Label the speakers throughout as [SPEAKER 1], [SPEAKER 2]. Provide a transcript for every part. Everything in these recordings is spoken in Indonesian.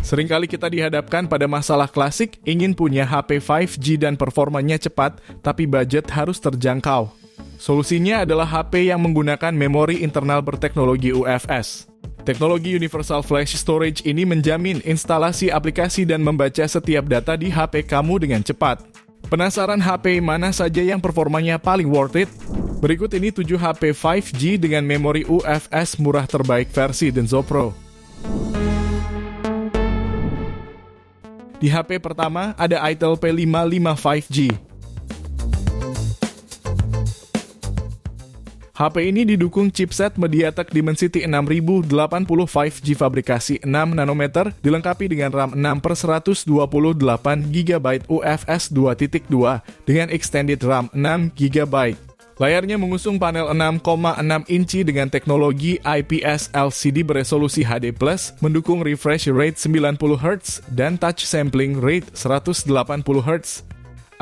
[SPEAKER 1] Seringkali kita dihadapkan pada masalah klasik, ingin punya HP 5G dan performanya cepat, tapi budget harus terjangkau. Solusinya adalah HP yang menggunakan memori internal berteknologi UFS. Teknologi Universal Flash Storage ini menjamin instalasi aplikasi dan membaca setiap data di HP kamu dengan cepat. Penasaran HP mana saja yang performanya paling worth it? Berikut ini 7 HP 5G dengan memori UFS murah terbaik versi Denso Pro. Di HP pertama ada Itel P55 5G. HP ini didukung chipset MediaTek Dimensity 6080 5G fabrikasi 6 nanometer, dilengkapi dengan RAM 6/128 GB UFS 2.2 dengan extended RAM 6 GB. Layarnya mengusung panel 6,6 inci dengan teknologi IPS LCD beresolusi HD+, mendukung refresh rate 90 Hz dan touch sampling rate 180 Hz.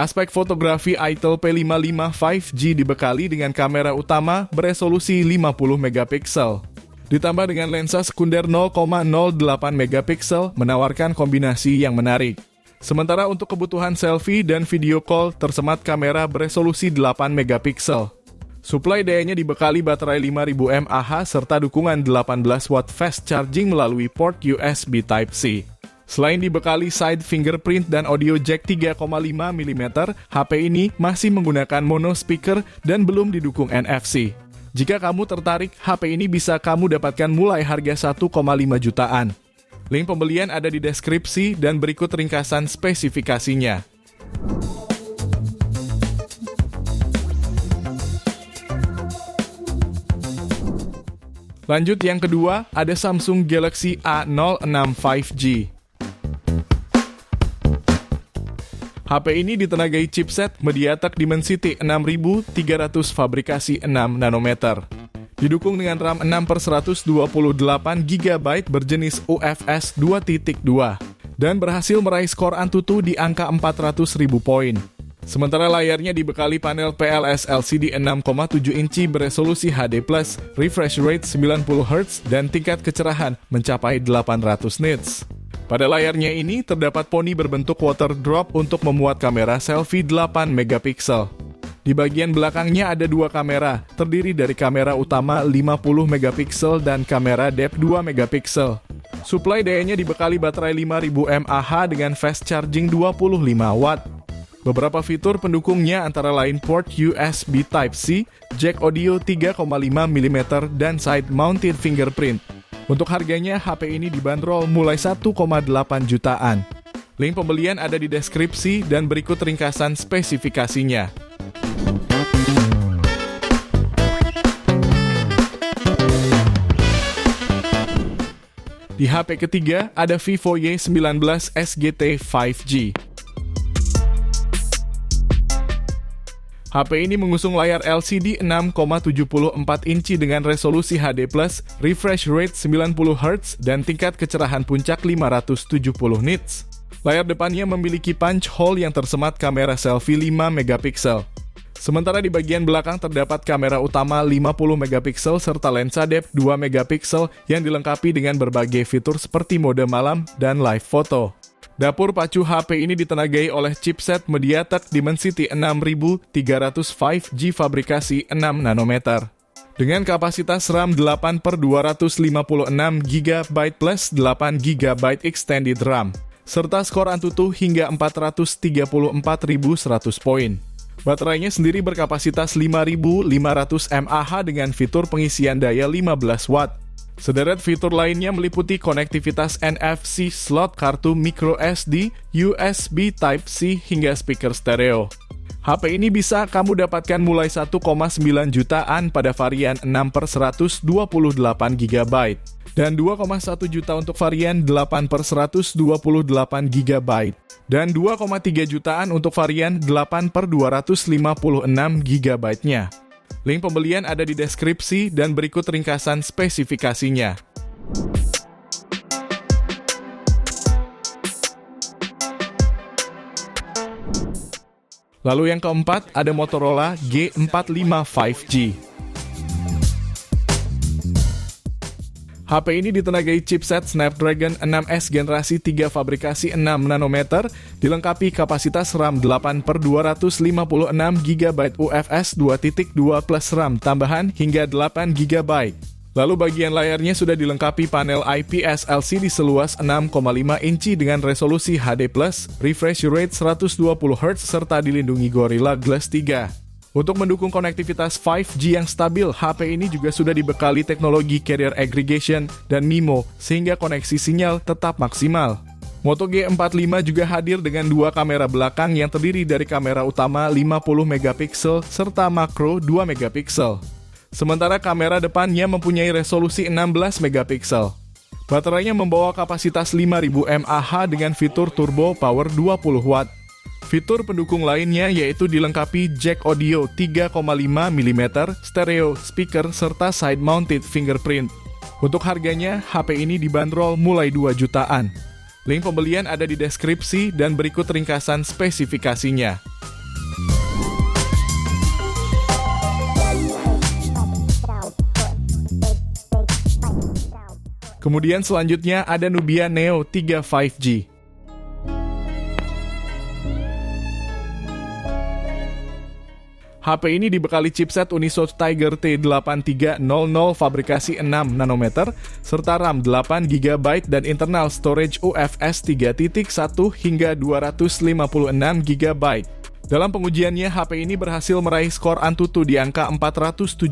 [SPEAKER 1] Aspek fotografi Itel P55 5G dibekali dengan kamera utama beresolusi 50 megapiksel. Ditambah dengan lensa sekunder 0,08 megapiksel menawarkan kombinasi yang menarik. Sementara untuk kebutuhan selfie dan video call tersemat kamera beresolusi 8 megapiksel. Suplai dayanya dibekali baterai 5000 mAh serta dukungan 18 watt fast charging melalui port USB Type-C. Selain dibekali side fingerprint dan audio jack 3,5 mm, HP ini masih menggunakan mono speaker dan belum didukung NFC. Jika kamu tertarik, HP ini bisa kamu dapatkan mulai harga 1,5 jutaan. Link pembelian ada di deskripsi dan berikut ringkasan spesifikasinya. Lanjut yang kedua, ada Samsung Galaxy A06 5G. HP ini ditenagai chipset MediaTek Dimensity 6300 fabrikasi 6 nanometer. Didukung dengan RAM 6/128 GB berjenis UFS 2.2 dan berhasil meraih skor Antutu di angka 400.000 poin. Sementara layarnya dibekali panel PLS LCD 6,7 inci beresolusi HD+, refresh rate 90 Hz dan tingkat kecerahan mencapai 800 nits. Pada layarnya ini terdapat poni berbentuk water drop untuk memuat kamera selfie 8 megapiksel. Di bagian belakangnya ada dua kamera, terdiri dari kamera utama 50 megapiksel dan kamera depth 2 megapiksel. Suplai dayanya dibekali baterai 5000 mAh dengan fast charging 25 watt. Beberapa fitur pendukungnya antara lain port USB Type-C, jack audio 3,5 mm, dan side-mounted fingerprint. Untuk harganya, HP ini dibanderol mulai 1,8 jutaan. Link pembelian ada di deskripsi dan berikut ringkasan spesifikasinya. Di HP ketiga ada Vivo Y19 SGT 5G. HP ini mengusung layar LCD 6,74 inci dengan resolusi HD+, refresh rate 90 Hz, dan tingkat kecerahan puncak 570 nits. Layar depannya memiliki punch hole yang tersemat kamera selfie 5 megapiksel. Sementara di bagian belakang terdapat kamera utama 50 megapiksel serta lensa depth 2 megapiksel yang dilengkapi dengan berbagai fitur seperti mode malam dan live photo. Dapur pacu HP ini ditenagai oleh chipset MediaTek Dimensity 6300 5G fabrikasi 6 nanometer. Dengan kapasitas RAM 8/256 GB plus 8 GB extended RAM, serta skor Antutu hingga 434.100 poin. Baterainya sendiri berkapasitas 5500 mAh dengan fitur pengisian daya 15 watt. Sederet fitur lainnya meliputi konektivitas NFC, slot kartu microSD, USB Type-C, hingga speaker stereo. HP ini bisa kamu dapatkan mulai 1,9 jutaan pada varian 6/128 GB dan 2,1 juta untuk varian 8/128 GB dan 2,3 jutaan untuk varian 8/256 GB-nya. Link pembelian ada di deskripsi dan berikut ringkasan spesifikasinya. Lalu yang keempat ada Motorola G45 5G. HP ini ditenagai chipset Snapdragon 6S generasi 3 fabrikasi 6 nanometer, dilengkapi kapasitas RAM 8/256 GB UFS 2.2 plus RAM tambahan hingga 8 GB. Lalu bagian layarnya sudah dilengkapi panel IPS LCD seluas 6,5 inci dengan resolusi HD+, refresh rate 120Hz serta dilindungi Gorilla Glass 3. Untuk mendukung konektivitas 5G yang stabil, HP ini juga sudah dibekali teknologi carrier aggregation dan MIMO, sehingga koneksi sinyal tetap maksimal. Moto G45 juga hadir dengan dua kamera belakang yang terdiri dari kamera utama 50 megapiksel serta makro 2 megapiksel. Sementara kamera depannya mempunyai resolusi 16 megapiksel. Baterainya membawa kapasitas 5000 mAh dengan fitur turbo power 20 watt. Fitur pendukung lainnya yaitu dilengkapi jack audio 3,5 mm, stereo, speaker, serta side-mounted fingerprint. Untuk harganya, HP ini dibanderol mulai 2 jutaan. Link pembelian ada di deskripsi dan berikut ringkasan spesifikasinya. Kemudian selanjutnya ada Nubia Neo 3 5G. HP ini dibekali chipset Unisoc Tiger T8300 fabrikasi 6 nanometer, serta RAM 8 GB dan internal storage UFS 3.1 hingga 256 GB. Dalam pengujiannya, HP ini berhasil meraih skor Antutu di angka 479.000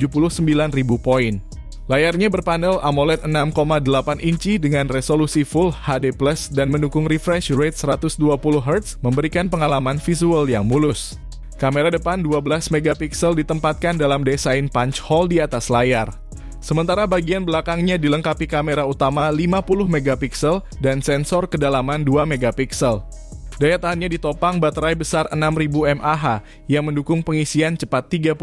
[SPEAKER 1] poin. Layarnya berpanel AMOLED 6,8 inci dengan resolusi Full HD+, dan mendukung refresh rate 120Hz, memberikan pengalaman visual yang mulus. Kamera depan 12 megapiksel ditempatkan dalam desain punch hole di atas layar. Sementara bagian belakangnya dilengkapi kamera utama 50 megapiksel dan sensor kedalaman 2 megapiksel. Daya tahannya ditopang baterai besar 6000 mAh yang mendukung pengisian cepat 33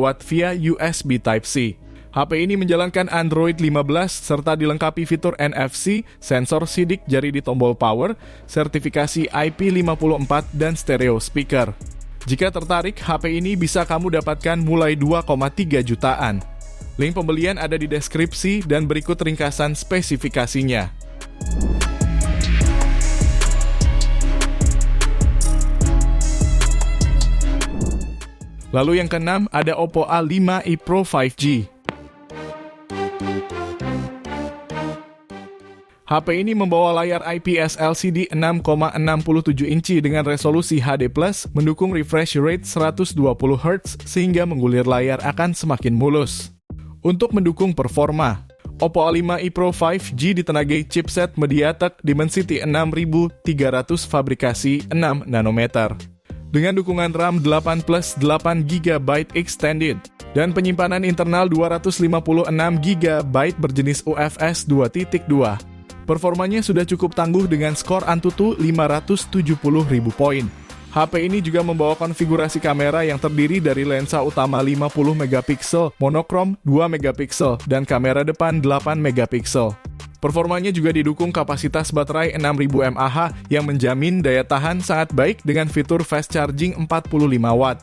[SPEAKER 1] watt via USB Type-C. HP ini menjalankan Android 15 serta dilengkapi fitur NFC, sensor sidik jari di tombol power, sertifikasi IP54 dan stereo speaker. Jika tertarik, HP ini bisa kamu dapatkan mulai 2,3 jutaan. Link pembelian ada di deskripsi dan berikut ringkasan spesifikasinya. Lalu yang keenam ada Oppo A5i Pro 5G. HP ini membawa layar IPS LCD 6,67 inci dengan resolusi HD+, mendukung refresh rate 120Hz sehingga menggulir layar akan semakin mulus. Untuk mendukung performa, Oppo A5i Pro 5G ditenagai chipset MediaTek Dimensity 6300 fabrikasi 6 nanometer. Dengan dukungan RAM 8 plus 8 GB extended dan penyimpanan internal 256 GB berjenis UFS 2.2. Performanya sudah cukup tangguh dengan skor Antutu 570.000 poin. HP ini juga membawa konfigurasi kamera yang terdiri dari lensa utama 50 megapiksel, monokrom 2 megapiksel, dan kamera depan 8 megapiksel. Performanya juga didukung kapasitas baterai 6000 mAh yang menjamin daya tahan sangat baik dengan fitur fast charging 45 watt.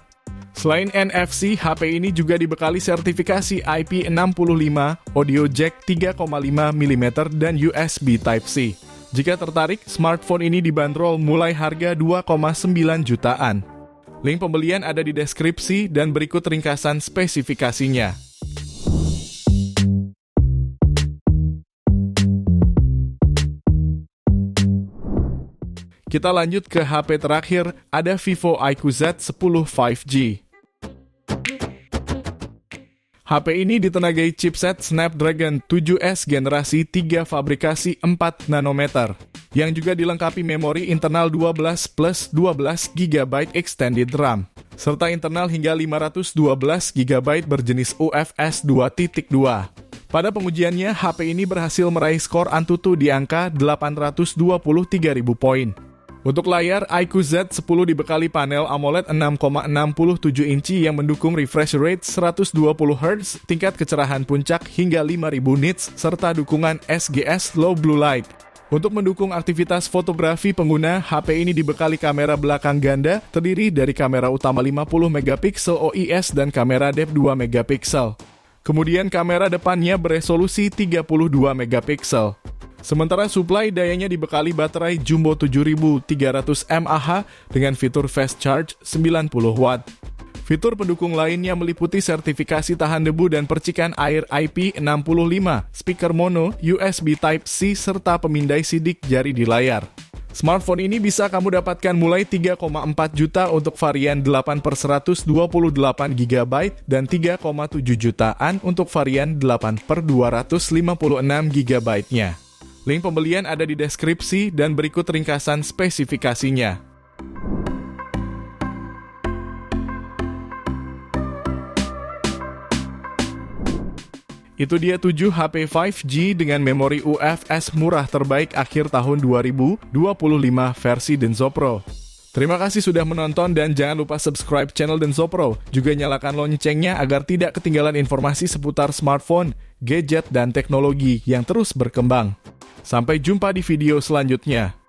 [SPEAKER 1] Selain NFC, HP ini juga dibekali sertifikasi IP65, audio jack 3,5 mm, dan USB Type-C. Jika tertarik, smartphone ini dibanderol mulai harga 2,9 jutaan. Link pembelian ada di deskripsi dan berikut ringkasan spesifikasinya. Kita lanjut ke HP terakhir, ada Vivo IQ Z10 5G. HP ini ditenagai chipset Snapdragon 7S generasi 3 fabrikasi 4 nanometer, yang juga dilengkapi memori internal 12 plus 12 GB extended RAM, serta internal hingga 512 GB berjenis UFS 2.2. Pada pengujiannya, HP ini berhasil meraih skor Antutu di angka 823.000 poin. Untuk layar, IQ Z10 dibekali panel AMOLED 6,67 inci yang mendukung refresh rate 120Hz, tingkat kecerahan puncak hingga 5000 nits, serta dukungan SGS Low Blue Light. Untuk mendukung aktivitas fotografi pengguna, HP ini dibekali kamera belakang ganda, terdiri dari kamera utama 50 megapiksel OIS dan kamera depth 2 megapiksel. Kemudian kamera depannya beresolusi 32 megapiksel. Sementara suplai dayanya dibekali baterai Jumbo 7300 mAh dengan fitur fast charge 90 watt. Fitur pendukung lainnya meliputi sertifikasi tahan debu dan percikan air IP65, speaker mono, USB Type-C, serta pemindai sidik jari di layar. Smartphone ini bisa kamu dapatkan mulai 3,4 juta untuk varian 8/128 GB dan 3,7 jutaan untuk varian 8/256 GB-nya. Link pembelian ada di deskripsi dan berikut ringkasan spesifikasinya. Itu dia 7 HP 5G dengan memori UFS murah terbaik akhir tahun 2025 versi Denso Pro. Terima kasih sudah menonton dan jangan lupa subscribe channel Denso Pro. Juga nyalakan loncengnya agar tidak ketinggalan informasi seputar smartphone, gadget, dan teknologi yang terus berkembang. Sampai jumpa di video selanjutnya.